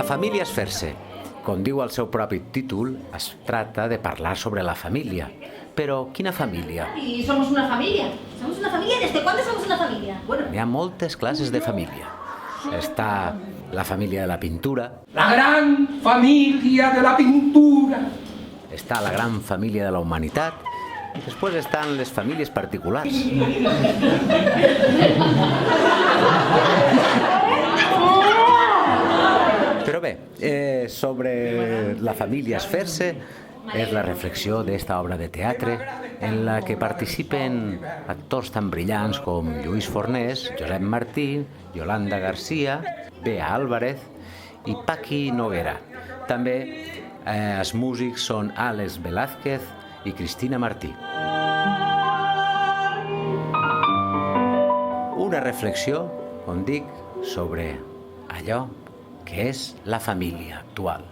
família és fer-se. Com diu el seu propi títol, es tracta de parlar sobre la família. Però quina família? Y somos una familia. ¿Somos una familia? ¿Desde cuándo somos una familia? Bueno, Hi ha moltes classes de família. Està la família de la pintura, La gran familia de la pintura. està la gran família de la humanitat i després estan les famílies particulars. Però bé, sobre la família és fer-se és la reflexió d'esta obra de teatre en la que participen actors tan brillants com Lluís Fornés, Josep Martí, Yolanda Garcia, Bea Álvarez i Paqui Noguera. També els músics són Àlex Velázquez i Cristina Martí. Una reflexió, com dic, sobre allò que és la família actual.